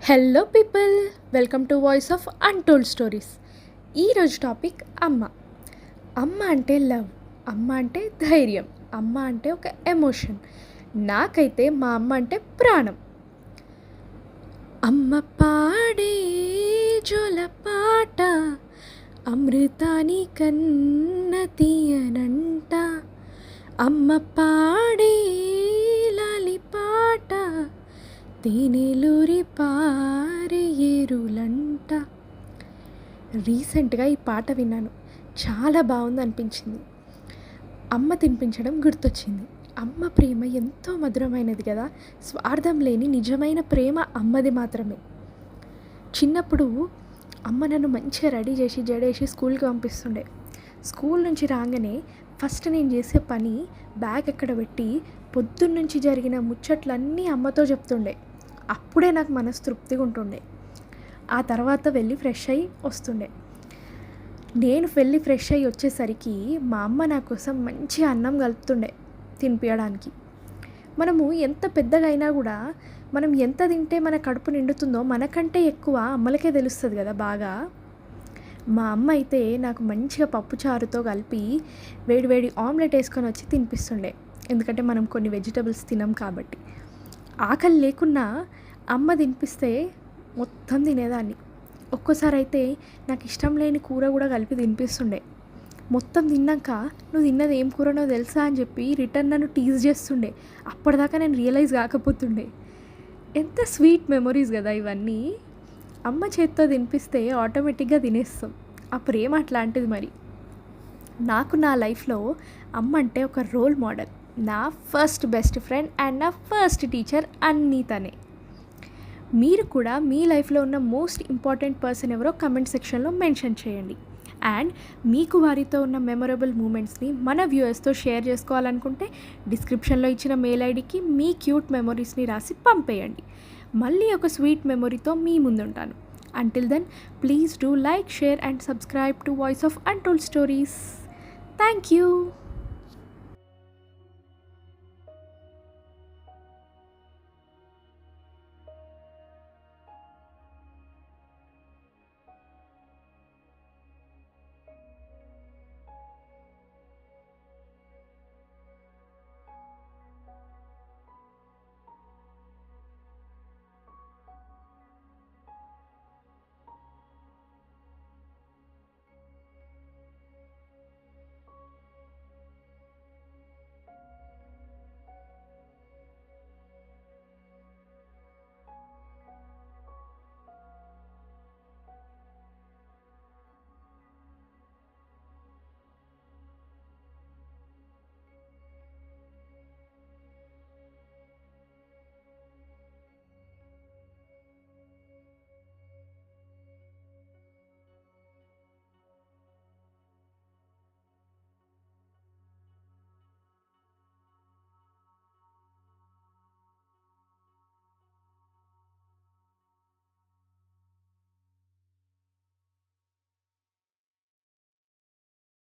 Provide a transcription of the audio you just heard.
Hello people, welcome to voice of untold stories. ఈరోజు topic అమ్మ. అమ్మ అంటే లవ్, అమ్మ అంటే ధైర్యం, అమ్మ అంటే ఒక ఎమోషన్. నాకైతే మా అమ్మ అంటే ప్రాణం. అమ్మ పాడే జోలపాట అమృతాని కన్న తీయనంట. అమ్మ పాడే లాలిపాట తేనెలూరి పారే ఏరులంట. రీసెంట్గా ఈ పాట విన్నాను, చాలా బాగుంది అనిపించింది. అమ్మ తినిపించడం గుర్తొచ్చింది. అమ్మ ప్రేమ ఎంతో మధురమైనది కదా. స్వార్థం లేని నిజమైన ప్రేమ అమ్మది మాత్రమే. చిన్నప్పుడు అమ్మ నన్ను మంచిగా రెడీ చేసి జడేసి స్కూల్కి పంపిస్తుండే. స్కూల్ నుంచి రాగానే ఫస్ట్ నేను చేసే పని బ్యాగ్ ఎక్కడ పెట్టి పొద్దున్నుంచి జరిగిన ముచ్చట్లన్నీ అమ్మతో చెప్తుండే. అప్పుడే నాకు మనసు తృప్తిగా ఉంటుండే. ఆ తర్వాత వెళ్ళి ఫ్రెష్ అయ్యి వస్తుండే. నేను వెళ్ళి ఫ్రెష్ అయ్యి వచ్చేసరికి మా అమ్మ నా కోసం మంచి అన్నం కలుపుతుండే తినిపించడానికి. మనము ఎంత పెద్దగా అయినా కూడా మనం ఎంత తింటే మన కడుపు నిండుతుందో మనకంటే ఎక్కువ అమ్మలకే తెలుస్తుంది కదా బాగా. మా అమ్మ అయితే నాకు మంచిగా పప్పుచారుతో కలిపి వేడివేడి ఆమ్లెట్ వేసుకొని వచ్చి తినిపిస్తుండే. ఎందుకంటే మనం కొన్ని వెజిటబుల్స్ తినం కాబట్టి. ఆకలి లేకున్నా అమ్మ తినిపిస్తే మొత్తం తినేదాన్ని. ఒక్కోసారి అయితే నాకు ఇష్టం లేని కూర కూడా కలిపి తినిపిస్తుండే. మొత్తం తిన్నాక నువ్వు తిన్నది ఏం కూరనో తెలుసా అని చెప్పి రిటర్న్ నన్ను టీజ్ చేస్తుండే. అప్పటిదాకా నేను రియలైజ్ కాకపోతుండే. ఎంత స్వీట్ మెమొరీస్ కదా ఇవన్నీ. అమ్మ చేత్తో తినిపిస్తే ఆటోమేటిక్గా తినేస్తాం. ఆ ప్రేమ అట్లాంటిది. మరి నాకు నా లైఫ్లో అమ్మ అంటే ఒక రోల్ మోడల్, నా ఫస్ట్ బెస్ట్ ఫ్రెండ్ అండ్ నా ఫస్ట్ టీచర్ అన్నీ తనే. మీరు కూడా మీ లైఫ్లో ఉన్న మోస్ట్ ఇంపార్టెంట్ పర్సన్ ఎవరో కమెంట్ సెక్షన్లో మెన్షన్ చేయండి. అండ్ మీకు వారితో ఉన్న మెమొరబుల్ మూమెంట్స్ని మన వ్యూయర్స్తో షేర్ చేసుకోవాలనుకుంటే డిస్క్రిప్షన్లో ఇచ్చిన మెయిల్ ఐడికి మీ క్యూట్ మెమొరీస్ని రాసి పంపేయండి. మళ్ళీ ఒక స్వీట్ మెమొరీతో మీ ముందుంటాను. Until then please do like, share and subscribe to voice of untold stories. Thank you.